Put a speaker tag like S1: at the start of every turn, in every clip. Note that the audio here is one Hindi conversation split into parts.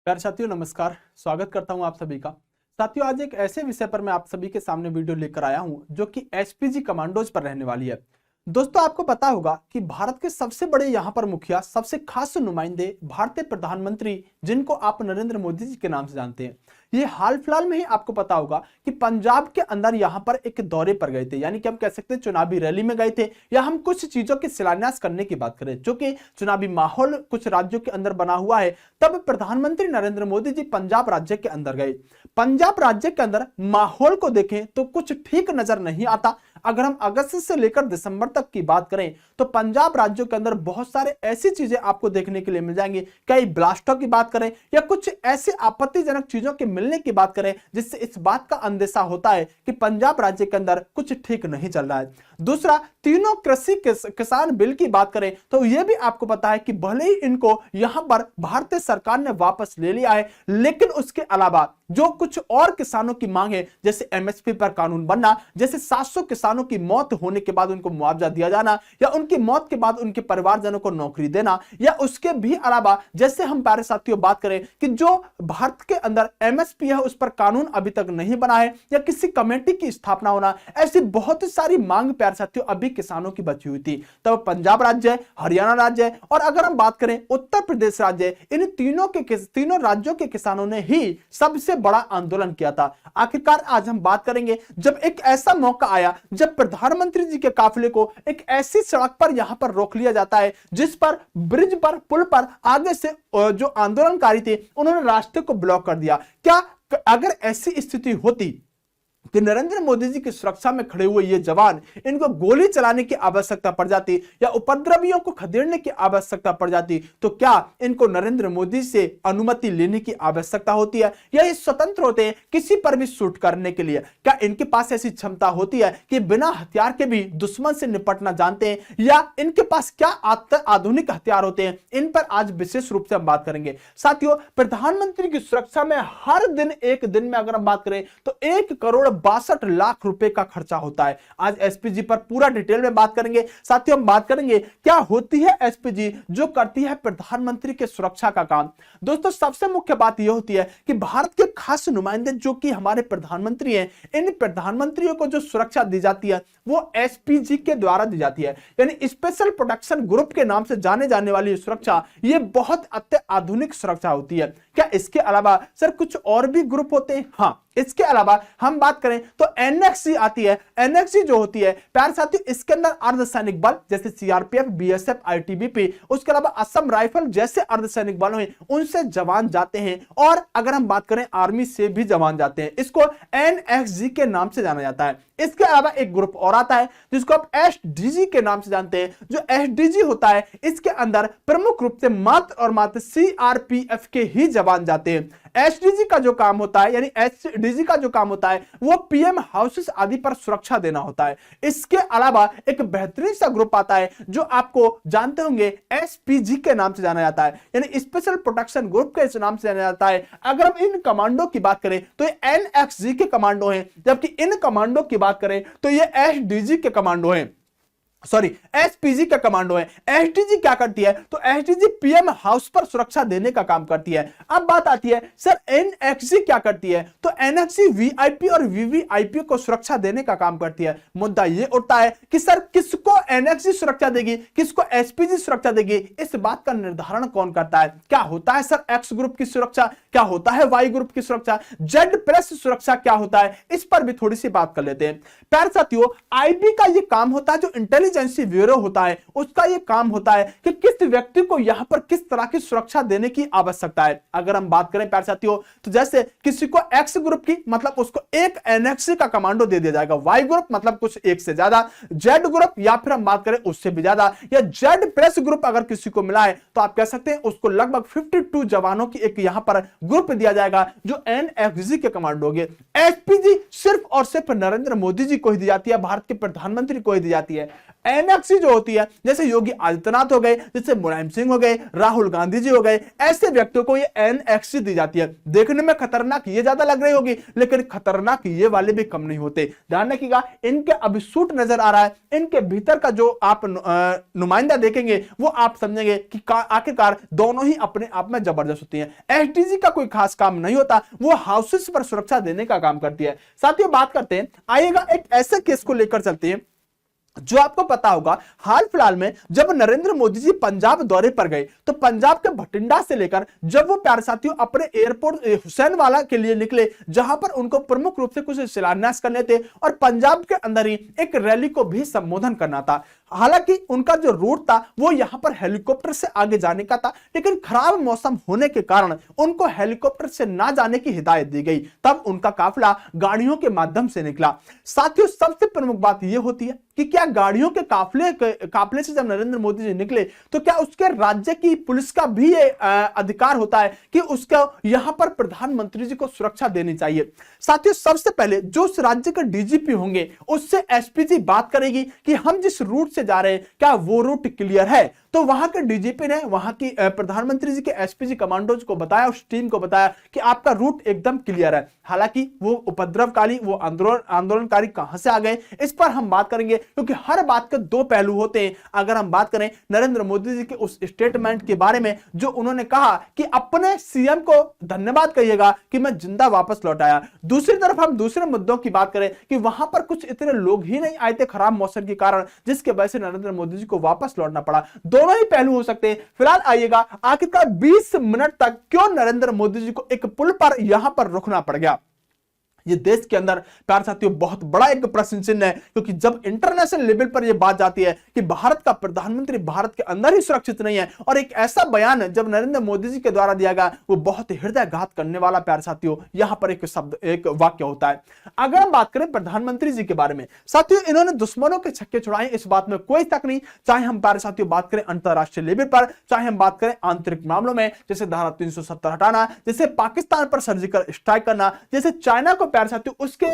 S1: प्यारे साथियों नमस्कार। स्वागत करता हूं आप सभी का। साथियों आज एक ऐसे विषय पर मैं आप सभी के सामने वीडियो लेकर आया हूं जो कि एसपीजी कमांडोज पर रहने वाली है। दोस्तों आपको पता होगा कि भारत के सबसे बड़े यहां पर मुखिया, सबसे खास नुमाइंदे, भारतीय प्रधानमंत्री जिनको आप नरेंद्र मोदी जी के नाम से जानते हैं, ये हाल फिलहाल में ही आपको पता होगा कि पंजाब के अंदर यहां पर एक दौरे पर गए थे, यानी कि हम कह सकते हैं चुनावी रैली में गए थे, या हम कुछ चीजों के शिलान्यास करने की बात करें जो कि चुनावी माहौल कुछ राज्यों के अंदर बना हुआ है। तब प्रधानमंत्री नरेंद्र मोदी जी पंजाब राज्य के अंदर गए। पंजाब राज्य के अंदर माहौल को देखें तो कुछ ठीक नजर नहीं आता। अगर हम अगस्त से लेकर दिसंबर तक की बात करें तो पंजाब राज्यों के अंदर बहुत सारे ऐसी चीजें आपको देखने के लिए मिल जाएंगी। कई ब्लास्टों की बात करें या कुछ ऐसे आपत्तिजनक चीजों के मिलने की बात करें जिससे इस बात का अंदेशा होता है कि पंजाब राज्य के अंदर कुछ ठीक नहीं चल रहा है। दूसरा, तीनों कृषि किसान बिल की बात करें तो यह भी आपको पता है कि भले ही इनको यहां पर भारतीय सरकार ने वापस ले लिया है, लेकिन उसके अलावा जो कुछ और किसानों की मांग है, जैसे एमएसपी पर कानून बनना, जैसे 700 किसानों की मौत होने के बाद उनको मुआवजा दिया जाना, या उनकी मौत के बाद उनके परिवारजनों को नौकरी देना, या उसके भी अलावा जैसे हम प्यारे साथियों बात करें कि जो भारत के अंदर एमएसपी है उस पर कानून अभी तक नहीं बना है, या किसी कमेटी की स्थापना होना, ऐसी बहुत सारी मांग प्यारे साथियों अभी किसानों की बची हुई थी। तब पंजाब राज्य है, हरियाणा राज्य है, और अगर हम बात करें उत्तर प्रदेश राज्य है, इन तीनों राज्यों के किसानों ने ही सबसे बड़ा आंदोलन किया था। आखिरकार आज हम बात करेंगे जब एक ऐसा मौका आया जब प्रधानमंत्री जी के काफिले को एक ऐसी सड़क पर यहां पर रोक लिया जाता है जिस पर ब्रिज पर, पुल पर आगे से जो आंदोलनकारी थे उन्होंने रास्ते को ब्लॉक कर दिया। क्या अगर ऐसी स्थिति होती कि नरेंद्र मोदी जी की सुरक्षा में खड़े हुए ये जवान, इनको गोली चलाने की आवश्यकता पड़ जाती या उपद्रवियों को खदेड़ने की आवश्यकता पड़ जाती, तो क्या इनको नरेंद्र मोदी से अनुमति लेने की आवश्यकता होती है, या ये स्वतंत्र होते हैं किसी पर भी शूट करने के लिए? क्या इनके पास ऐसी क्षमता होती है कि बिना हथियार के भी दुश्मन से निपटना जानते हैं, या इनके पास क्या आधुनिक हथियार होते हैं? इन पर आज विशेष रूप से हम बात करेंगे। साथियों, प्रधानमंत्री की सुरक्षा में हर दिन एक दिन में अगर हम बात करें तो 1,62,00,000 रुपए का खर्चा होता है। आज एसपीजी पर पूरा डिटेल में बात करेंगे। साथियों, हम बात करेंगे क्या होती है एसपीजी जो करती है प्रधानमंत्री के सुरक्षा का काम। दोस्तों, सबसे मुख्य बात यह होती है कि भारत के खास नुमाइंदे जो कि हमारे प्रधानमंत्री हैं, इन प्रधानमंत्रियों को जो सुरक्षा दी जाती है वो एसपीजी के द्वारा दी जाती है, यानी स्पेशल प्रोटेक्शन ग्रुप के नाम से जाने जाने वाली सुरक्षा, ये बहुत अत्याधुनिक सुरक्षा होती है। क्या इसके अलावा सर कुछ और भी ग्रुप होते हैं? हाँ, इसके अलावा हम बात करें तो एनएक्सजी आती है। एनएक्सजी जो होती है प्यारे साथियों, इसके अंदर अर्धसैनिक बल जैसे सीआरपीएफ, बीएसएफ, आईटीबीपी, उसके अलावा असम राइफल जैसे अर्धसैनिक बल हैं, उनसे जवान जाते हैं। और अगर हम बात करें आर्मी से भी जवान जाते हैं। इसको एनएक्सजी के नाम से जाना जाता है। इसके अलावा एक ग्रुप और आता है जिसको आप एसडीजी के नाम से जानते हैं। जो एसडीजी होता है इसके अंदर प्रमुख रूप से मात्र और मात्र सीआरपीएफ के ही जवान जाते हैं। एसडीजी का जो काम होता है, यानी एसडीजी का जो काम होता है वो पीएम हाउसेस आदि पर सुरक्षा देना होता है। इसके अलावा एक बेहतरीन सा ग्रुप आता है जो आपको जानते होंगे एसपीजी के नाम से जाना जाता है, यानी स्पेशल प्रोटेक्शन ग्रुप के नाम से जाना जाता है। अगर हम इन कमांडो की बात करें तो ये एनएक्सजी के कमांडो हैं, जबकि इन कमांडो की बात करें तो ये एसडीजी के कमांडो हैं, सॉरी एसपीजी का कमांडो है। एसडीजी क्या करती है? तो एसडीजी पीएम हाउस पर सुरक्षा देने का काम करती है। अब बात आती है सर एनएक्सजी क्या करती है? तो एनएक्सजी वीआईपी और वीवीआईपी को सुरक्षा देने का काम करती है। मुद्दा यह उठता है कि सर किसको एनएक्सजी सुरक्षा देगी, किसको एसपीजी सुरक्षा देगी? इस बात का निर्धारण कौन करता है? क्या होता है सर एक्स ग्रुप की सुरक्षा, क्या होता है वाई ग्रुप की सुरक्षा, जेड प्लस सुरक्षा क्या होता है? इस पर भी थोड़ी सी बात कर लेते हैं। प्यारे साथियों, आईबी का यह काम होता है, जो इंटेलिजेंस ब्यूरो होता है उसका यह काम होता है कि किस व्यक्ति को यहां पर किस तरह की सुरक्षा देने की आवश्यकता है। अगर हम बात करें प्यारे साथियों तो जैसे किसी को एक्स ग्रुप की मतलब उसको एक एनएक्सजी का कमांडो दे दिया जाएगा, वाई ग्रुप मतलब कुछ एक से ज्यादा, जेड ग्रुप या फिर हम बात करें उससे भी ज्यादा, या जेड प्लस ग्रुप अगर किसी को मिला है तो आप कह सकते हैं उसको लगभग 52 जवानों की एक यहां पर ग्रुप दिया जाएगा जो एनएक्सजी के कमांडो होंगे। एसपीजी सिर्फ और सिर्फ नरेंद्र मोदी जी को ही दी जाती है, भारत के प्रधानमंत्री को ही दी जाती है। एनेक्सी जो होती है, जैसे योगी आदित्यनाथ हो गए, जैसे मुलायम सिंह हो गए, राहुल गांधी जी हो गए, ऐसे व्यक्तियों को ये एनेक्सी दी जाती है। देखने में खतरनाक ये ज्यादा लग रही होगी, लेकिन खतरनाक ये वाले भी कम नहीं होते। ध्यान रखिएगा, इनके अभी सूट नजर आ रहा है, इनके भीतर का जो आप नुमाइंदा देखेंगे वो आप समझेंगे कि आखिरकार दोनों ही अपने आप में जबरदस्त होती हैं। एसडीजी का कोई खास काम नहीं होता, वो हाउसेस पर सुरक्षा देने का काम करती है। साथियों बात करते हैं, आइएगा एक ऐसे केस को लेकर चलते हैं जो आपको पता होगा। हाल फिलहाल में जब नरेंद्र मोदी जी पंजाब दौरे पर गए तो पंजाब के भटिंडा से लेकर जब वो प्यारे साथियों अपने एयरपोर्ट हुसैनवाला के लिए निकले, जहां पर उनको प्रमुख रूप से कुछ शिलान्यास करने थे और पंजाब के अंदर ही एक रैली को भी संबोधन करना था। हालांकि उनका जो रूट था वो यहां पर हेलीकॉप्टर से आगे जाने का था, लेकिन खराब मौसम होने के कारण उनको हेलीकॉप्टर से ना जाने की हिदायत दी गई। तब उनका काफिला गाड़ियों के माध्यम से निकला। साथियों सबसे प्रमुख बात यह होती है कि क्या गाड़ियों के काफिले से जब नरेंद्र मोदी जी निकले तो क्या उसके राज्य की पुलिस का भी ये अधिकार होता है कि उसको यहां पर प्रधानमंत्री जी को सुरक्षा देनी चाहिए। साथियों सबसे पहले जो उस राज्य के डीजीपी होंगे उससे एसपीजी बात करेगी कि हम जिस रूट से जा रहे हैं क्या वो रूट क्लियर है। तो वहां के डीजीपी ने वहां की प्रधानमंत्री जी के एसपीजी कमांडोज को बताया, उस टीम को बताया कि आपका रूट एकदम क्लियर है। हालांकि वो उपद्रवकारी, वो आंदोलनकारी कहां से आ गए इस पर हम बात करेंगे, क्योंकि हर बात के दो पहलू होते हैं। अगर हम बात करें नरेंद्र मोदी जी के उस स्टेटमेंट के बारे में जो उन्होंने कहा कि अपने सीएम को धन्यवाद कहिएगा कि मैं जिंदा वापस लौट आया। दूसरी तरफ हम दूसरे मुद्दों की बात करें कि वहां पर कुछ इतने लोग ही नहीं आए थे खराब मौसम के कारण, जिसके वजह से नरेंद्र मोदी जी को वापस लौटना पड़ा। दोनों ही पहलू हो सकते हैं। फिलहाल आइएगा आखिरकार 20 मिनट तक क्यों नरेंद्र मोदी जी को एक पुल पर यहां पर रुकना पड़ गया। ये देश के अंदर प्यारे साथियों बहुत बड़ा एक प्रश्न चिन्ह है, क्योंकि जब इंटरनेशनल लेवल पर यह बात जाती है कि भारत का प्रधानमंत्री भारत के अंदर ही सुरक्षित नहीं है, और एक ऐसा बयान जब नरेंद्र मोदी जी के द्वारा दिया गया वो बहुत हृदयघात करने वाला प्यारे साथियों यहां पर एक शब्द, एक वाक्य होता है। अगर हम बात करें प्रधानमंत्री जी के बारे में, साथियों इन्होंने दुश्मनों के छक्के छुड़ाए, इस बात में कोई शक नहीं। चाहे हम प्यारे साथियों बात करें अंतरराष्ट्रीय लेवल पर, चाहे हम बात करें आंतरिक मामलों में, जैसे धारा 370 हटाना, जैसे पाकिस्तान पर सर्जिकल स्ट्राइक करना, जैसे चाइना को प्यारे साथियों उसके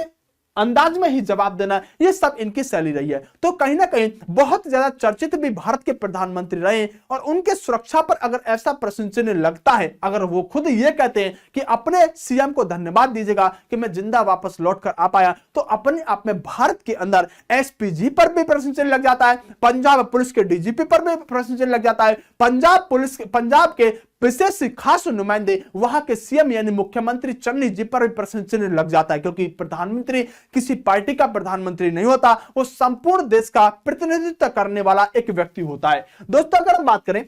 S1: अंदाज में ही जवाब देना, ये सब इनकी शैली रही है। तो कहीं ना कहीं बहुत ज्यादा चर्चित भी भारत के प्रधानमंत्री रहे, और उनके सुरक्षा पर अगर ऐसा प्रश्न चिन्ह लगता है, अगर वो खुद ये कहते हैं कि अपने सीएम को धन्यवाद दीजिएगा कि मैं जिंदा वापस लौट कर आ पाया, तो अपने आप में भारत के अंदर एसपीजी पर भी प्रश्न चिन्ह लग जाता है, पंजाब पुलिस के डीजीपी पर भी प्रश्न चिन्ह लग जाता है, पंजाब के विशेष खास नुमाइंदे वहां के सीएम यानी मुख्यमंत्री चन्नी जी पर भी प्रश्न चिन्ह लग जाता है, क्योंकि प्रधानमंत्री किसी पार्टी का प्रधानमंत्री नहीं होता, वो संपूर्ण देश का प्रतिनिधित्व करने वाला एक व्यक्ति होता है। दोस्तों अगर हम बात करें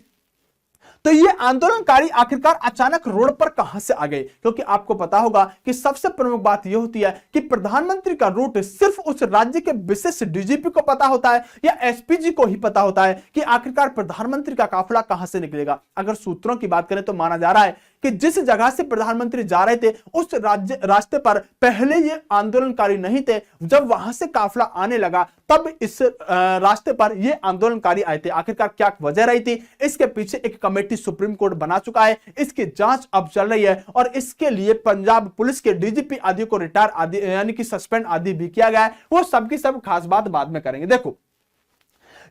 S1: तो ये आंदोलनकारी आखिरकार अचानक रोड पर कहां से आ गए, क्योंकि आपको पता होगा कि सबसे प्रमुख बात यह होती है कि प्रधानमंत्री का रूट सिर्फ उस राज्य के विशेष डीजीपी को पता होता है या एसपीजी को ही पता होता है कि आखिरकार प्रधानमंत्री का काफिला कहां से निकलेगा। अगर सूत्रों की बात करें तो माना जा रहा है कि जिस जगह से प्रधानमंत्री जा रहे थे उस रास्ते पर पहले ये आंदोलनकारी नहीं थे, जब वहां से काफिला आने लगा तब इस रास्ते पर ये आंदोलनकारी आए थे। आखिरकार क्या वजह रही थी, इसके पीछे एक कमेटी सुप्रीम कोर्ट बना चुका है, इसकी जांच अब चल रही है, और इसके लिए पंजाब पुलिस के डीजीपी आदि को रिटायर आदि यानी कि सस्पेंड आदि भी किया गया है। वो सब की सब खास बात बाद में करेंगे। देखो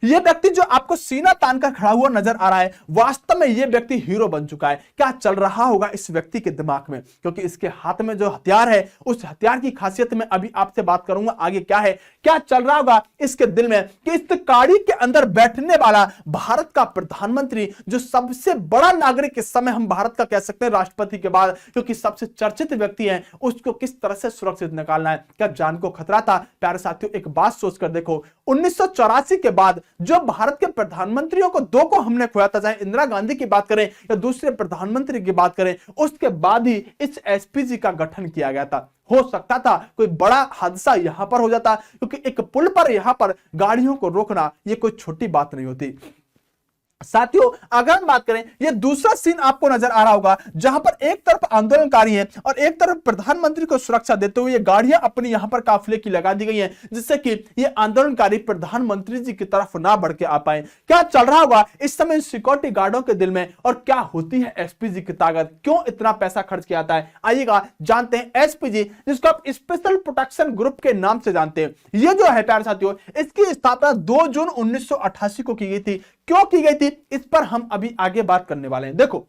S1: ये व्यक्ति जो आपको सीना तानकर खड़ा हुआ नजर आ रहा है, वास्तव में ये व्यक्ति हीरो बन चुका है। क्या चल रहा होगा इस व्यक्ति के दिमाग में, क्योंकि इसके हाथ में जो हथियार है उस हथियार की खासियत में अभी आपसे बात करूंगा आगे क्या है, क्या चल रहा होगा इसके दिल में कि इस गाड़ी के अंदर बैठने वाला भारत का प्रधानमंत्री, जो सबसे बड़ा नागरिक इस समय हम भारत का कह सकते हैं राष्ट्रपति के बाद, क्योंकि सबसे चर्चित व्यक्ति है, उसको किस तरह से सुरक्षित निकालना है। क्या जान को खतरा था? प्यारे साथियों एक बात सोचकर देखो, 1984 के बाद जो भारत के प्रधानमंत्रियों को दो को हमने खोया था, चाहे इंदिरा गांधी की बात करें या दूसरे प्रधानमंत्री की बात करें, उसके बाद ही इस एसपीजी का गठन किया गया था। हो सकता था कोई बड़ा हादसा यहां पर हो जाता, क्योंकि एक पुल पर यहां पर गाड़ियों को रोकना यह कोई छोटी बात नहीं होती। साथियों अगर हम बात करें, ये दूसरा सीन आपको नजर आ रहा होगा जहां पर एक तरफ आंदोलनकारी हैं और एक तरफ प्रधानमंत्री को सुरक्षा देते हुए ये गाड़ियां अपनी यहां पर काफिले की लगा दी गई हैं, जिससे कि ये आंदोलनकारी प्रधानमंत्री जी की तरफ ना बढ़ के आ पाए। क्या चल रहा होगा इस समय सिक्योरिटी गार्डों के दिल में, और क्या होती है एसपीजी की ताकत, क्यों इतना पैसा खर्च किया जाता है, आइएगा जानते हैं। एसपीजी, जिसको आप स्पेशल प्रोटेक्शन ग्रुप के नाम से जानते हैं, ये जो है प्यारे साथियों, इसकी स्थापना 2 जून 1988 को की गई थी। क्यों की गई थी, इस पर हम अभी आगे बात करने वाले हैं। देखो,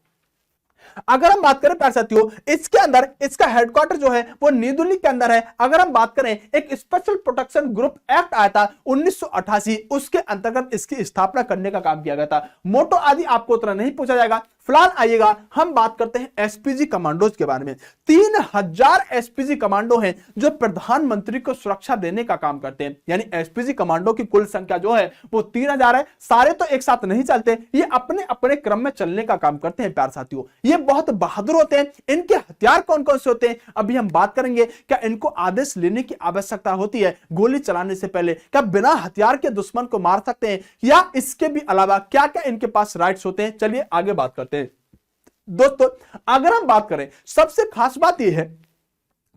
S1: अगर हम बात करें प्यारे साथियों, इसके अंदर इसका हेडक्वार्टर जो है वो नई दिल्ली के अंदर है। अगर हम बात करें, एक स्पेशल प्रोटेक्शन ग्रुप एक्ट आया था 1988, उसके अंतर्गत इसकी स्थापना करने का काम किया गया था। मोटो आदि आपको उतना नहीं पूछा जाएगा। फिलहाल आइएगा हम बात करते हैं एसपीजी कमांडोज के बारे में। 3000 एसपीजी कमांडो हैं जो प्रधानमंत्री को सुरक्षा देने का काम करते हैं। यानी एसपीजी कमांडो की कुल संख्या जो है वो 3000 है। सारे तो एक साथ नहीं चलते, ये अपने अपने क्रम में चलने का काम करते हैं प्यारे साथियों। ये बहुत बहादुर होते हैं। इनके हथियार कौन कौन से होते हैं अभी हम बात करेंगे। क्या इनको आदेश लेने की आवश्यकता होती है गोली चलाने से पहले? क्या बिना हथियार के दुश्मन को मार सकते हैं, या इसके भी अलावा क्या क्या इनके पास राइट्स होते हैं? चलिए आगे बात करते हैं। दोस्तों अगर हम बात करें, सबसे खास बात यह है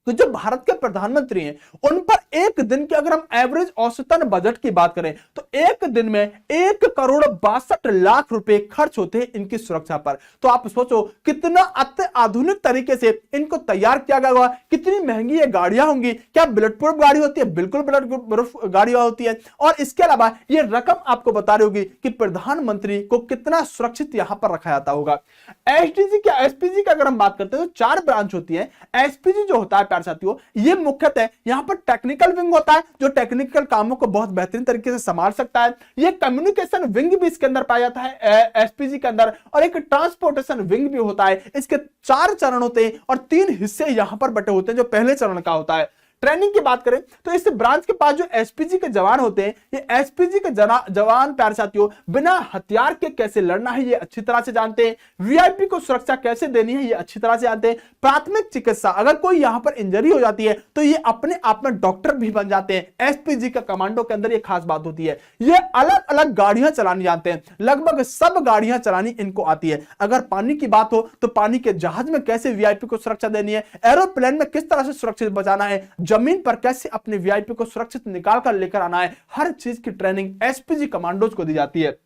S1: तो जो भारत के प्रधानमंत्री हैं उन पर एक दिन के अगर हम एवरेज औसतन बजट की बात करें तो एक दिन में 1,62,00,000 रुपए खर्च होते हैं इनकी सुरक्षा पर। तो आप सोचो कितना अत्याधुनिक तरीके से इनको तैयार किया गया होगा, कितनी महंगी ये गाड़ियां होंगी। क्या बुलेट प्रूफ गाड़ी होती है? बिल्कुल बुलेट प्रूफ गाड़ियां होती है। और इसके अलावा ये रकम आपको बता रही होगी कि प्रधानमंत्री को कितना सुरक्षित यहां पर रखा जाता होगा। एसडीजी क्या एसपीजी की अगर हम बात करते हैं तो 4 ब्रांच होती है। एसपीजी जो होता है साथियों, ये मुख्यतः यहां पर टेक्निकल विंग होता है जो टेक्निकल कामों को बहुत बेहतरीन तरीके से संभाल सकता है। ये कम्युनिकेशन विंग भी इसके अंदर पाया जाता है एसपीजी के अंदर, और एक ट्रांसपोर्टेशन विंग भी होता है। इसके 4 चरण होते हैं और 3 हिस्से यहां पर बटे होते हैं। जो पहले चरण का होता है, ट्रेनिंग की बात करें तो इस ब्रांच के पास जो एसपीजी के जवान होते हैं, ये एसपीजी के जवान प्यारे साथियों बिना हथियार के कैसे लड़ना है ये अच्छी तरह से जानते हैं। वीआईपी को सुरक्षा कैसे देनी है ये अच्छी तरह से जानते हैं। प्राथमिक चिकित्सा, अगर कोई यहां पर इंजरी हो जाती है तो ये अपने आप में डॉक्टर भी बन जाते हैं। एसपीजी का कमांडो के अंदर ये खास बात होती है। ये अलग अलग गाड़ियां चलानी जानते हैं, लगभग सब गाड़ियां चलानी इनको आती है। अगर पानी की बात हो तो पानी के जहाज में कैसे वीआईपी को सुरक्षा देनी है, एरोप्लेन में किस तरह से सुरक्षित बचाना है, जमीन पर कैसे अपने वीआईपी को सुरक्षित निकाल कर लेकर आना है, हर चीज की ट्रेनिंग एसपीजी कमांडोज को दी जाती है।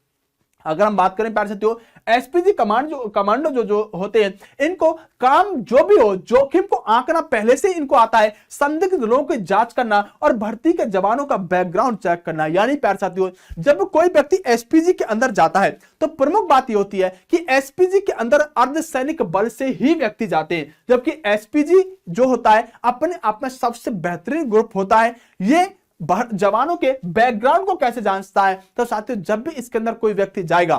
S1: अगर हम बात करें प्यारे साथियों, एसपीजी कमांडो जो होते हैं, इनको काम जो भी हो जोखिम को आंकना पहले से इनको आता है। संदिग्ध लोगों की जांच करना और भर्ती के जवानों का बैकग्राउंड चेक करना। यानी प्यारे साथियों, जब कोई व्यक्ति एसपीजी के अंदर जाता है तो प्रमुख बात यह होती है कि एसपीजी के अंदर अर्धसैनिक बल से ही व्यक्ति जाते हैं, जबकि एसपीजी जो होता है अपने आप में सबसे बेहतरीन ग्रुप होता है। ये जवानों के बैकग्राउंड को कैसे जांचता है? तो साथियों, जब भी इसके अंदर कोई व्यक्ति जाएगा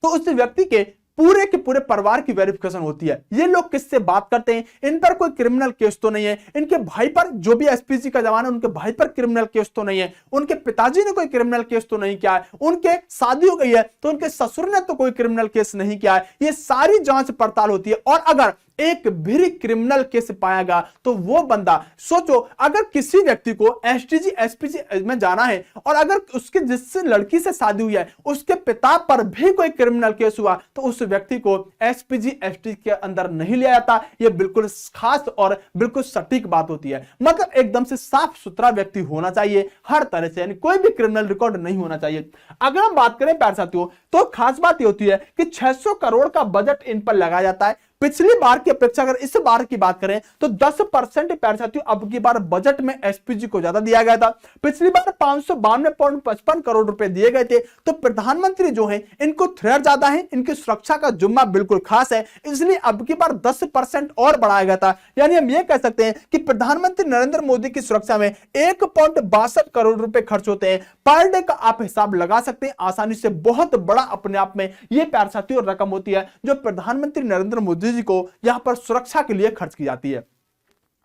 S1: तो उस व्यक्ति के पूरे परिवार की वेरिफिकेशन होती है। ये लोग किससे बात करते हैं, इन पर कोई क्रिमिनल केस तो नहीं है, इनके भाई पर, जो भी एसपीजी का जवान है उनके भाई पर क्रिमिनल केस तो नहीं है, उनके पिताजी ने कोई क्रिमिनल केस तो नहीं किया है, उनके शादी हो गई है तो उनके ससुर ने तो कोई क्रिमिनल केस नहीं किया है। ये सारी जांच पड़ताल होती है। और अगर एक भी क्रिमिनल केस पाया गया तो वो बंदा, सोचो अगर किसी व्यक्ति को एसटीजी एसपीजी में जाना है और अगर उसके जिससे लड़की से शादी हुई है उसके पिता पर भी कोई क्रिमिनल केस हुआ तो उस व्यक्ति को एसपीजी एसटी के अंदर नहीं लिया जाता। ये बिल्कुल खास और बिल्कुल सटीक बात होती है। मतलब एकदम से साफ सुथरा व्यक्ति होना चाहिए हर तरह से, यानी कोई भी क्रिमिनल रिकॉर्ड नहीं होना चाहिए। अगर हम बात करें प्यारे साथियों तो खास बात यह होती है कि 600 करोड़ का बजट इन पर लगाया जाता है। पिछली बार की अपेक्षा अगर इस बार की बात करें तो 10% प्यारे साथियों अब की बार बजट में एसपीजी को ज्यादा दिया गया था। पिछली बार 592.55 करोड़ रुपए दिए गए थे। तो प्रधानमंत्री जो है इनको थ्रेट ज्यादा है, इनकी सुरक्षा का जुम्मा बिल्कुल खास है, इसलिए अब की बार 10% और बढ़ाया गया था। यानी हम ये कह सकते हैं कि प्रधानमंत्री नरेंद्र मोदी की सुरक्षा में 1.62 करोड़ रुपए खर्च होते हैं। पर डे का आप हिसाब लगा सकते हैं आसानी से। बहुत बड़ा अपने आप में यह प्यारे साथियों रकम होती है जो प्रधानमंत्री नरेंद्र मोदी जी को यहां पर सुरक्षा के लिए खर्च की जाती है।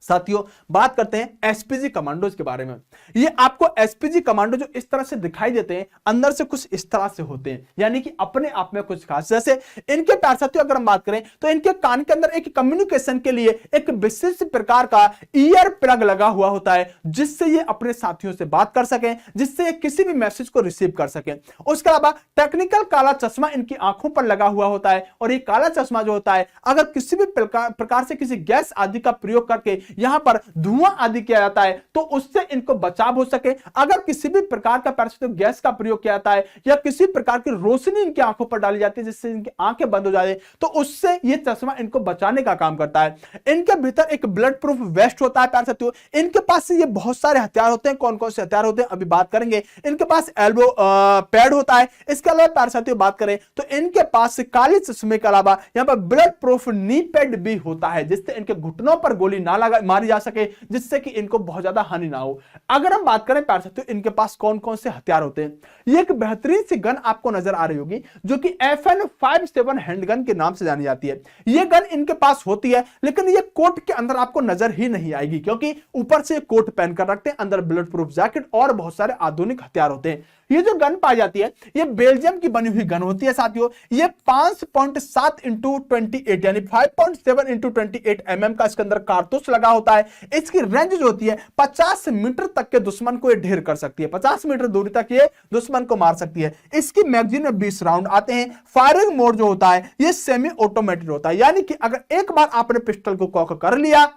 S1: साथियों बात करते हैं एसपीजी कमांडोज के बारे में। ये आपको एसपीजी कमांडो जो इस तरह से दिखाई देते हैं, अंदर से कुछ इस तरह से होते हैं, यानी कि अपने आप में कुछ खास। जैसे इनके प्यार साथियों अगर हम बात करें तो इनके कान के अंदर एक कम्युनिकेशन के लिए एक विशेष प्रकार का ईयर प्लग लगा हुआ होता है, जिससे ये अपने साथियों से बात कर सकें, जिससे ये किसी भी मैसेज को रिसीव कर सकें। उसके अलावा टेक्निकल काला चश्मा इनकी आंखों पर लगा हुआ होता है, और ये काला चश्मा जो होता है अगर किसी भी प्रकार से किसी गैस आदि का प्रयोग करके यहां पर धुआं आदि किया जाता है तो उससे इनको बचाव हो सके। अगर किसी भी प्रकार का पैरासिटिक गैस का प्रयोग किया जाता है या किसी प्रकार की रोशनी इनकी आंखों पर डाली जाती है जिससे इनकी आंखें बंद हो जाए तो उससे यह चश्मा इनको बचाने का काम करता है। इनके भीतर एक ब्लड प्रूफ वेस्ट होता है प्यारे साथियों। इनके पास ये बहुत सारे हथियार होते हैं। कौन कौन से हथियार होते हैं अभी बात करेंगे। इनके पास एल्बो पैड होता है। इसके अलावा प्यारे साथियों बात करें तो इनके पास काले चश्मे के अलावा यहां पर ब्लड प्रूफ नी पैड भी होता है, जिससे इनके घुटनों पर गोली ना मारी जा सके, जिससे कि इनको बहुत ज्यादा हानि ना हो। अगर हम बात करें प्यारे साथियों इनके पास कौन कौन से हथियार होते हैं, ये एक बेहतरीन सी गन आपको नजर आ रही होगी जो कि FN57 हैंडगन के नाम से जानी जाती है। ये गन इनके पास होती है, लेकिन ये कोट के अंदर आपको नजर ही नहीं आएगी, क्योंकि ऊपर से कोट पहन कर रखते हैं, अंदर बुलेट प्रूफ जैकेट और बहुत सारे आधुनिक हथियार होते हैं। ये जो गन पाई जाती है ये बेल्जियम की बनी हुई गन होती है साथियों। ये 5.7 इंटू 28 यानी 5.7 इंटू 28 mm का इसके अंदर कारतूस लगा होता है। इसकी रेंज जो होती है 50 मीटर तक के दुश्मन को ये ढेर कर सकती है। 50 मीटर दूरी तक ये दुश्मन को मार सकती है। इसकी मैगजीन में 20 राउंड आते हैं। फायरिंग मोड जो होता है ये सेमी ऑटोमेटेड होता है, यानी कि अगर एक बार आपने पिस्टल को कॉक कर लिया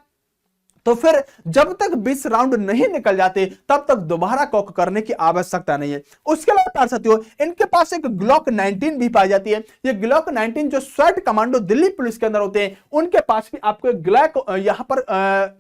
S1: तो फिर जब तक 20 राउंड नहीं निकल जाते तब तक दोबारा कॉक करने की आवश्यकता नहीं है। उसके अलावा प्यारे साथियों इनके पास एक ग्लॉक 19 भी पाई जाती है। ये ग्लॉक 19 जो स्वेट कमांडो दिल्ली पुलिस के अंदर होते हैं उनके पास भी आपको एक ग्लॉक यहां पर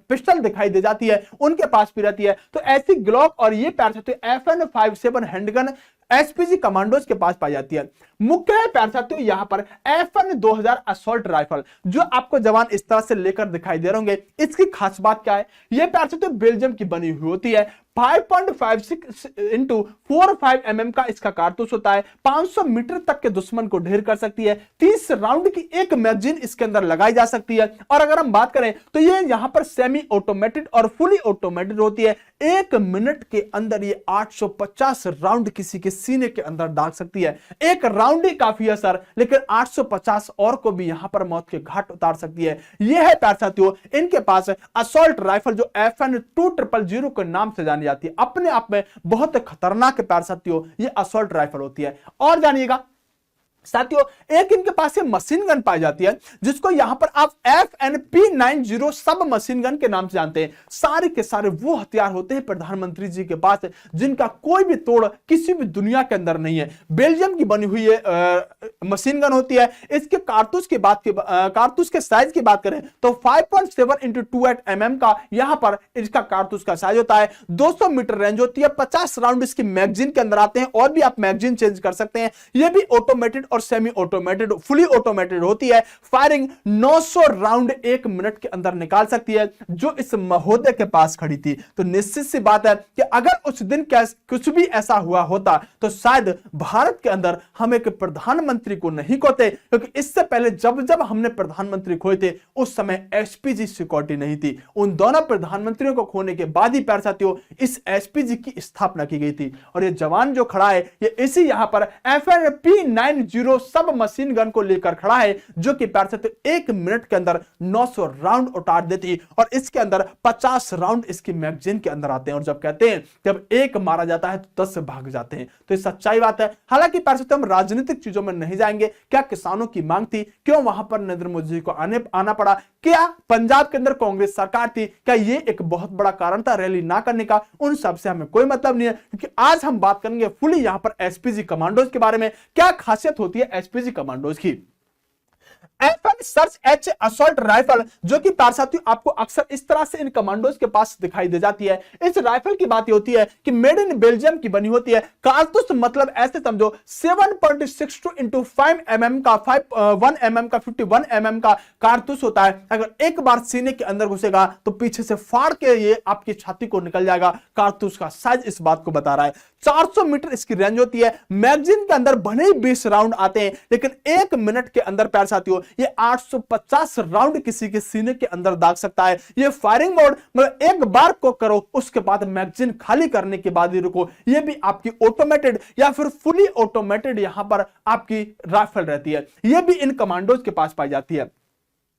S1: पिस्टल दिखाई दे जाती है, उनके पास भी रहती है। तो ऐसी ग्लॉक और ये प्यारे साथियों FN57 हैंडगन एसपीजी कमांडोज के पास पाई जाती है। मुख्य है प्यारे साथियों यहां पर FN2000 असॉल्ट राइफल जो आपको जवान इस तरह से लेकर दिखाई दे रहे होंगे। इसकी खास बात क्या है, यह प्यारे साथियों बेल्जियम की बनी हुई होती है। 5.56 इंटू 45 mm का इसका कारतूस होता है। 500 मीटर तक के दुश्मन को ढेर कर सकती है। 30 राउंड की एक मैगजीन इसके अंदर लगाई जा सकती है। और अगर हम बात करें तो ये यहां पर सेमी ऑटोमेटेड और फुली ऑटोमेटेड होती है। 1 मिनट के अंदर ये 850 राउंड किसी के सीने के अंदर डाल सकती है। एक राउंड ही काफी है सर, लेकिन 850 और को भी यहां पर मौत के घाट उतार सकती है। यह है प्यारे साथियों इनके पास असॉल्ट राइफल जो FN2000 के नाम से जानी जाती है। अपने आप में बहुत खतरनाक प्यारे साथियों ये असॉल्ट राइफल होती है। और जानिएगा साथियों एक इनके पास ये मशीन गन पाई जाती है जिसको यहां पर आप FNP90 सब मशीन गन के नाम से जानते हैं। सारे के सारे वो हथियार होते हैं प्रधानमंत्री जी के पास जिनका कोई भी तोड़ किसी भी दुनिया के अंदर नहीं है। बेल्जियम की बनी हुई मशीन गन होती है। इसके कारतूस के साइज की बात करें तो 5.7 इंटू 28 mm का यहां पर इसका कारतूस का साइज होता है। 200 मीटर रेंज होती है। 50 राउंड इसकी मैगजीन के अंदर आते हैं और भी आप मैगजीन चेंज कर सकते हैं। यह भी ऑटोमेटेड और सेमी ऑटोमेटेड फुली ऑटोमेटेड होती है। फायरिंग 900 राउंड 1 मिनट के अंदर निकाल सकती है, जो इस महोदय के पास खड़ी थी। तो निश्चित सी बात है कि अगर उस दिन कुछ भी ऐसा हुआ होता तो शायद भारत के अंदर हम एक प्रधानमंत्री को नहीं खोते, क्योंकि इससे पहले जब हमने प्रधानमंत्री खोए थे उस समय एसपीजी सिक्योरिटी नहीं थी। उन दोनों प्रधानमंत्रियों को खोने के बाद ही प्यारे साथियों इस एसपीजी की स्थापना की गई थी। और ये जवान जो खड़ा है ये इसी यहां पर FNP90 सब मशीन गन को लेकर खड़ा है, जो कि प्यारे साथियों 1 मिनट के अंदर 900 राउंड उतार देती और इसके अंदर 50 राउंड इसकी मैगजीन के अंदर आते हैं। और जब कहते हैं जब एक मारा जाता है तो 10 भाग जाते हैं, तो ये सच्चाई बात है। हालांकि प्यारे साथियों हम राजनीतिक चीजों में नहीं जाएंगे। क्या किसानों की मांग थी, क्यों वहां पर नरेंद्र मोदी जी को आना पड़ा, क्या पंजाब के अंदर कांग्रेस सरकार थी, क्या ये एक बहुत बड़ा कारण था रैली ना करने का, उन सब से हमें कोई मतलब नहीं है। क्योंकि आज हम बात करेंगे फुली यहां पर एसपीजी कमांडोज के बारे में, क्या खासियत होती है एसपीजी कमांडोज की। FN search H assault rifle जो कि प्यारे साथियों आपको अक्सर इस तरह से इन कमांडोज के पास दिखाई दे जाती है। इस राइफल की बात ये होती है कि मेड इन बेल्जियम की बनी होती है। कारतूस मतलब ऐसे समझो 7.62 इंटू 5 mm का 1 mm का 51 mm का कारतूस होता है। अगर एक बार सीने के अंदर घुसेगा तो पीछे से फाड़ के ये आपकी छाती को निकल जाएगा। कारतूस का साइज इस बात को बता रहा है। 400 मीटर इसकी रेंज होती है। मैगजीन के अंदर भले ही 20 राउंड आते हैं, लेकिन 1 मिनट के अंदर प्यारे साथियों ये 850 राउंड किसी के सीने के अंदर दाग सकता है। ये फायरिंग मोड मतलब एक बार को करो, उसके बाद मैगजीन खाली करने के बाद ही रुको। ये भी आपकी ऑटोमेटेड या फिर फुली ऑटोमेटेड यहां पर आपकी राइफल रहती है, ये भी इन कमांडोज के पास पाई जाती है।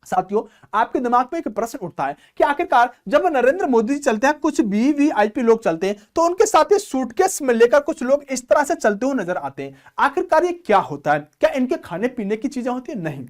S1: साथियों, आपके दिमाग में एक प्रश्न उठता है कि आखिरकार जब नरेंद्र मोदी जी चलते हैं, कुछ वीवीआईपी लोग चलते हैं, तो उनके साथ ये सूटकेस में लेकर कुछ लोग इस तरह से चलते हुए नजर आते हैं। आखिरकार ये क्या होता है? क्या इनके खाने पीने की चीजें होती है? नहीं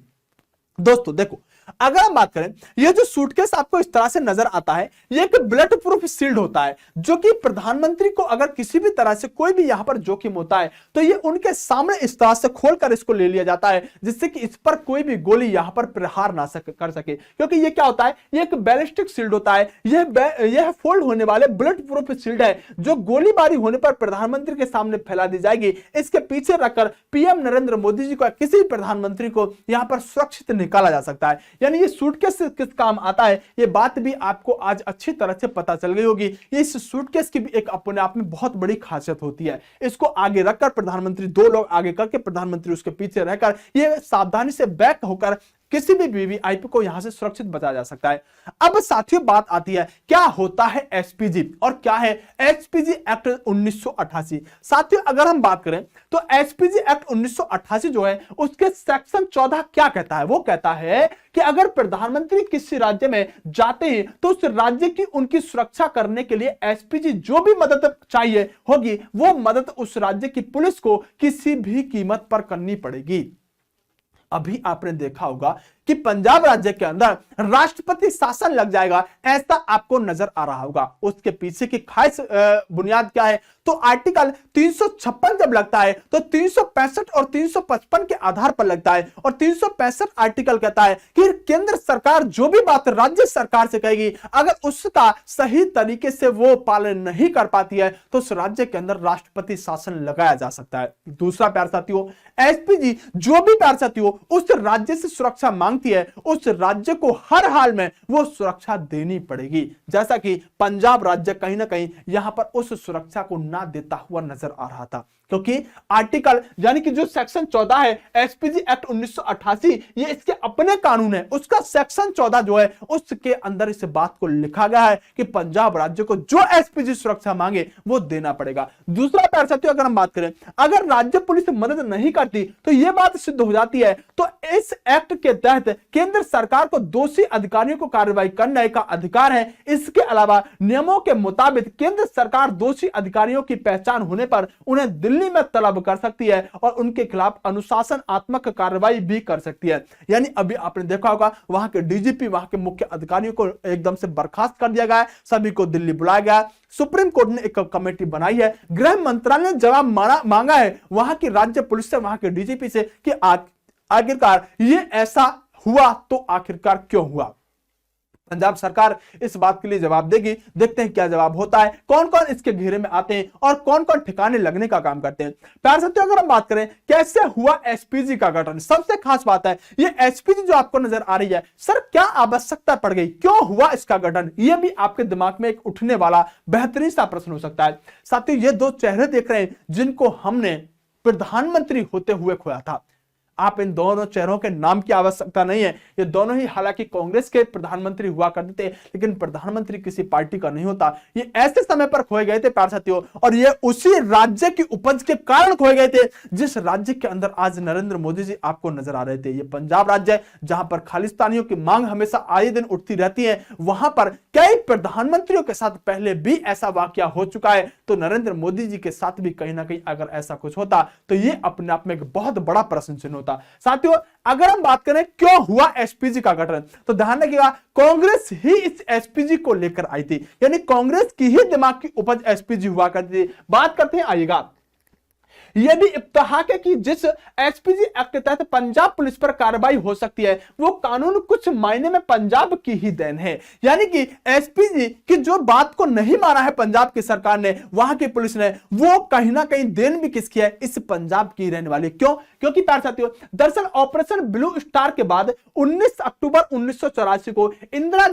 S1: दोस्तों, देखो, अगर हम बात करें, ये जो सूटकेस आपको इस तरह से नजर आता है, ये एक बुलेट प्रूफ सील्ड होता है, जो कि प्रधानमंत्री को अगर किसी भी तरह से कोई भी यहां पर जोखिम होता है तो ये उनके सामने इस तरह से खोलकर इसको ले लिया जाता है, जिससे कि इस पर कोई भी गोली यहां पर प्रहार ना कर सके। क्योंकि ये क्या होता है, ये एक बैलिस्टिक शील्ड होता है, यह फोल्ड होने वाले बुलेट प्रूफ शील्ड है, जो गोलीबारी होने पर प्रधानमंत्री के सामने फैला दी जाएगी। इसके पीछे रखकर पीएम नरेंद्र मोदी जी को, किसी प्रधानमंत्री को यहां पर सुरक्षित निकाला जा सकता है। यानी ये सूटकेस किस काम आता है, ये बात भी आपको आज अच्छी तरह से पता चल गई होगी। ये इस सूटकेस की भी एक अपने आप में बहुत बड़ी खासियत होती है। इसको आगे रखकर प्रधानमंत्री, दो लोग आगे करके प्रधानमंत्री उसके पीछे रहकर ये सावधानी से बैक होकर किसी भी वीवीआईपी को यहां से सुरक्षित बचाया जा सकता है। अब साथियों, बात आती है क्या होता है एसपीजी और क्या है एसपीजी एक्ट 1988। साथियों, अगर हम बात करें तो एसपीजी एक्ट 1988 जो है, उसके सेक्शन 14 क्या कहता है? वो कहता है कि अगर प्रधानमंत्री किसी राज्य में जाते हैं तो उस राज्य की उनकी सुरक्षा करने के लिए एसपीजी जो भी मदद चाहिए होगी, वो मदद उस राज्य की पुलिस को किसी भी कीमत पर करनी पड़ेगी। अभी आपने देखा होगा कि पंजाब राज्य के अंदर राष्ट्रपति शासन लग जाएगा, ऐसा आपको नजर आ रहा होगा। उसके पीछे की खास बुनियाद क्या है? तो आर्टिकल 356 जब लगता है तो 365 और 355 के आधार पर लगता है। और 365 आर्टिकल कहता है कि केंद्र सरकार जो भी बात राज्य सरकार से कहेगी, अगर उसका सही तरीके से वो पालन नहीं कर पाती है तो उस राज्य के अंदर राष्ट्रपति शासन लगाया जा सकता है। दूसरा प्यार साथियों, एसपीजी जो भी प्यार साथियों उस राज्य से सुरक्षा मांगती है, उस राज्य को हर हाल में वो सुरक्षा देनी पड़ेगी। जैसा कि पंजाब राज्य कहीं ना कहीं यहां पर उस सुरक्षा को ना देता हुआ नजर आ रहा था, क्योंकि आर्टिकल यानी कि जो सेक्शन 14 है एसपीजी एक्ट 1988, ये इसके अपने कानून है। उसका सेक्शन 14 जो है, उसके अंदर इस बात को लिखा गया है कि पंजाब राज्य को जो एसपीजी सुरक्षा मांगे वो देना पड़ेगा। दूसरा प्यार साथियों, अगर हम बात करें, अगर राज्य पुलिस मदद नहीं करती तो यह बात सिद्ध हो जाती है, तो इस एक्ट के तहत केंद्र सरकार को दोषी अधिकारियों को कार्रवाई करने का अधिकार है। इसके अलावा नियमों के मुताबिक केंद्र सरकार दोषी अधिकारियों की पहचान होने पर उन्हें दिल्ली में तलब कर सकती है और उनके खिलाफ अनुशासनात्मक कार्रवाई भी कर सकती है। यानी अभी आपने देखा होगा, वहां के डीजीपी, वहां के मुख्य अधिकारियों को एकदम से बर्खास्त कर दिया गया है, सभी को दिल्ली बुलाया गया है। सुप्रीम कोर्ट ने एक कमेटी बनाई है, गृह मंत्रालय ने जवाब मांगा है वहां की राज्य पुलिस से, वहां के डीजीपी से कि आखिरकार ये ऐसा हुआ तो आखिरकार क्यों हुआ। पंजाब सरकार इस बात के लिए जवाब देगी। देखते हैं क्या जवाब होता है, कौन कौन इसके घेरे में आते हैं और कौन कौन ठिकाने लगने का काम करते हैं। प्यार साथियों, अगर हम बात करें कैसे हुआ एसपीजी का गठन, सबसे खास बात है ये एसपीजी जो आपको नजर आ रही है, सर क्या आवश्यकता पड़ गई, क्यों हुआ इसका गठन, यह भी आपके दिमाग में एक उठने वाला बेहतरीन सा प्रश्न हो सकता है। साथियों, ये दो चेहरे देख रहे हैं जिनको हमने प्रधानमंत्री होते हुए खोया था। आप इन दोनों चेहरों के नाम की आवश्यकता नहीं है, ये दोनों ही हालांकि कांग्रेस के प्रधानमंत्री हुआ करते थे, लेकिन प्रधानमंत्री किसी पार्टी का नहीं होता। ये ऐसे समय पर खोए गए थे प्यार साथियों, और ये उसी राज्य की उपज के कारण खोए गए थे जिस राज्य के अंदर आज नरेंद्र मोदी जी आपको नजर आ रहे थे। ये पंजाब राज्य जहां पर खालिस्तानियों की मांग हमेशा आए दिन उठती रहती है, वहां पर कई प्रधानमंत्रियों के साथ पहले भी ऐसा वाकया हो चुका है। तो नरेंद्र मोदी जी के साथ भी कहीं ना कहीं अगर ऐसा कुछ होता तो ये अपने आप में एक बहुत बड़ा प्रश्न चिन्ह होता। साथियों, अगर हम बात करें क्यों हुआ एसपीजी का गठन, तो ध्यान रखिएगा कांग्रेस ही इस एसपीजी को लेकर आई थी, यानी कांग्रेस की ही दिमाग की उपज एसपीजी हुआ करती थी। बात करते हैं, आइएगा, यह भी इत्तेफाक है कि जिस एसपीजी एक्ट के तहत पंजाब पुलिस पर कार्रवाई हो सकती है, वो कानून कुछ मायने में पंजाब की ही देन है। यानी कि एसपीजी की जो बात को नहीं माना है पंजाब की सरकार ने, वहां की पुलिस ने, वो कहीं ना कहीं देन भी किसकी है, इस पंजाब की रहने वाली। क्यों? क्योंकि प्यार साथियों, दरअसल ऑपरेशन ब्लू स्टार के बाद 19 अक्टूबर 1984 को इंदिरा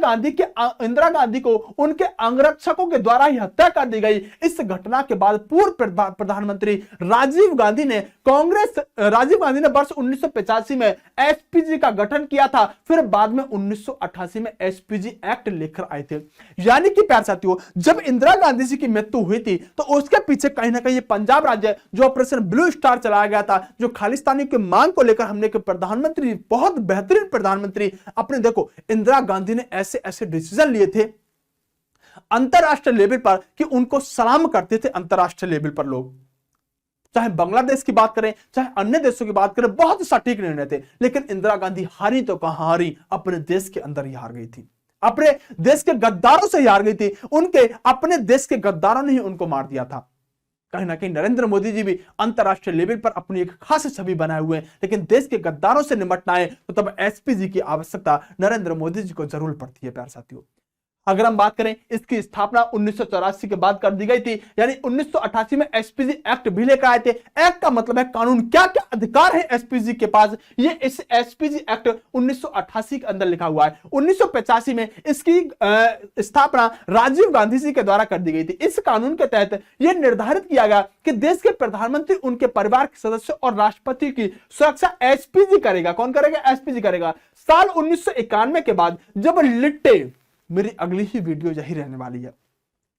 S1: गांधी को उनके अंगरक्षकों के द्वारा ही हत्या कर दी गई। इस घटना के बाद पूर्व प्रधानमंत्री राजीव राजीव गांधी ने वर्ष 1985 में एसपीजी का गठन किया था, फिर बाद में 1988 में एसपीजी एक्ट लेकर आए थे। यानी कि प्यारे साथियों, जब इंदिरा गांधी जी की मृत्यु हुई थी तो उसके पीछे कहीं ना कहीं पंजाब राज्य जो ऑपरेशन ब्लू स्टार चलाया गया था, जो खालिस्तानी की मांग को लेकर हमने के प्रधानमंत्री, बहुत बेहतरीन प्रधानमंत्री अपने, देखो इंदिरा गांधी ने ऐसे ऐसे डिसीजन लिए थे अंतरराष्ट्रीय लेवल पर कि उनको सलाम करते थे अंतरराष्ट्रीय लेवल पर लोग। चाहे बांग्लादेश की बात करें, चाहे अन्य देशों की बात करें, बहुत सटीक निर्णय थे। लेकिन इंदिरा गांधी हारी तो कहां हारी, अपने देश के अंदर ही हार गई थी, अपने देश के गद्दारों से हार गई थी। उनके अपने देश के गद्दारों ने ही उनको मार दिया था। कहीं ना कहीं नरेंद्र मोदी जी भी अंतरराष्ट्रीय लेवल पर अपनी एक खास छवि बनाए हुए हैं, लेकिन देश के गद्दारों से निपटना है तो तब एसपीजी की आवश्यकता नरेंद्र मोदी जी को जरूर पड़ती है। प्यारे साथियों, अगर हम बात करें, इसकी स्थापना 1984 के बाद कर दी गई थी, यानी 1988 में एसपीजी एक्ट भी लेकर आए थे। एक्ट का मतलब है कानून, क्या क्या अधिकार है एसपीजी के पास, ये इस एसपीजी एक्ट 1988 के अंदर लिखा हुआ है। 1985 में इसकी स्थापना राजीव गांधी जी के द्वारा कर दी गई थी। इस कानून के तहत यह निर्धारित किया गया कि देश के प्रधानमंत्री, उनके परिवार के सदस्य और राष्ट्रपति की सुरक्षा एसपीजी करेगा। कौन करेगा? एसपीजी करेगा। साल 1991 के बाद जब लिट्टे, मेरी अगली ही वीडियो यही रहने वाली है,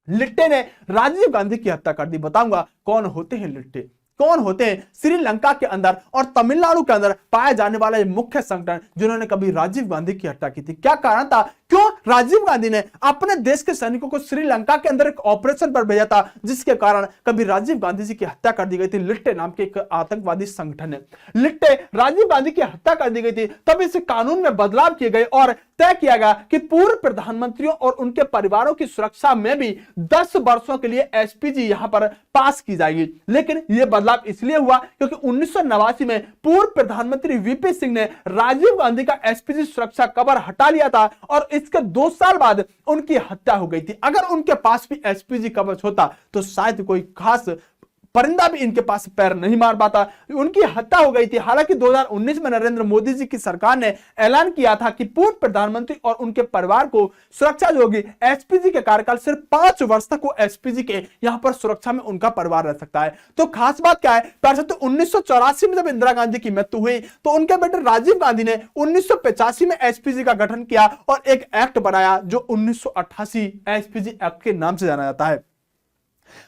S1: लिट्टे ने राजीव गांधी की हत्या कर दी। बताऊंगा कौन होते हैं लिट्टे, कौन होते हैं श्रीलंका के अंदर और तमिलनाडु के अंदर पाया जाने वाला ये मुख्य संगठन जिन्होंने कभी राजीव गांधी की हत्या की थी। क्या कारण था, क्यों राजीव गांधी ने अपने देश के सैनिकों को श्रीलंका के अंदर एक ऑपरेशन पर भेजा था, जिसके कारण कभी राजीव गांधी जी की हत्या कर दी गई थी। लिट्टे नाम के एक आतंकवादी संगठन है, लिट्टे, राजीव गांधी की हत्या कर दी गई थी। तब इस कानून में बदलाव किए गए और तय किया गया कि पूर्व प्रधानमंत्रियों और उनके परिवारों की सुरक्षा में भी 10 वर्षों के लिए एसपीजी यहां पर पास की जाएगी। लेकिन यह बदलाव इसलिए हुआ क्योंकि 1989 में पूर्व प्रधानमंत्री वीपी सिंह ने राजीव गांधी का एसपीजी सुरक्षा कवर हटा लिया था और इसके 2 साल बाद उनकी हत्या हो गई थी। अगर उनके पास भी एसपीजी कवच होता तो शायद कोई खास परिंदा भी इनके पास पैर नहीं मार पाता। उनकी हत्या हो गई थी। हालांकि 2019 में नरेंद्र मोदी जी की सरकार ने ऐलान किया था कि पूर्व प्रधानमंत्री और उनके परिवार को सुरक्षा जो होगी, एसपीजी के कार्यकाल सिर्फ 5 वर्ष तक वो एसपीजी के यहां पर सुरक्षा में उनका परिवार रह सकता है। तो खास बात क्या है, 1984 में जब इंदिरा गांधी की मृत्यु हुई तो उनके बेटे राजीव गांधी ने 1985 में एसपीजी का गठन किया और एक एक्ट बनाया जो 1988 एसपीजी एक्ट के नाम से जाना जाता है।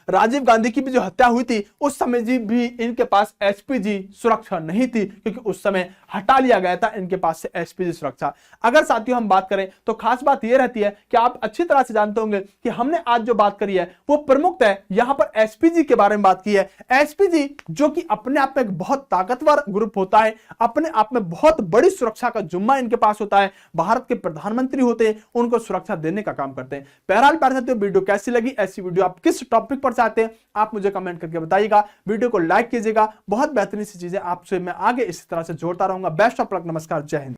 S1: राजीव गांधी की भी जो हत्या हुई थी उस समय भी इनके पास एसपीजी सुरक्षा नहीं थी, क्योंकि उस समय हटा लिया गया था इनके पास से एसपीजी सुरक्षा। अगर साथियों हम बात करें तो खास बात यह रहती है कि आप अच्छी तरह से जानते होंगे कि हमने आज जो बात करी है वो प्रमुख है यहां पर एसपीजी के बारे में बात की है। एसपीजी जो कि अपने आप में एक बहुत ताकतवर ग्रुप होता है, अपने आप में बहुत बड़ी सुरक्षा का जुम्मा इनके पास होता है। भारत के प्रधानमंत्री होते हैं, उनको सुरक्षा देने का काम करते हैं। बहरहाल प्यारे साथियों, वीडियो कैसी लगी, ऐसी वीडियो आप किस टॉपिक पर चाहते हैं आप मुझे कमेंट करके बताइएगा। वीडियो को लाइक कीजिएगा। बहुत बेहतरीन सी चीजें आपसे मैं आगे इसी तरह से जोड़ता रहूंगा। बेस्ट ऑफ लक, नमस्कार, जय हिंद।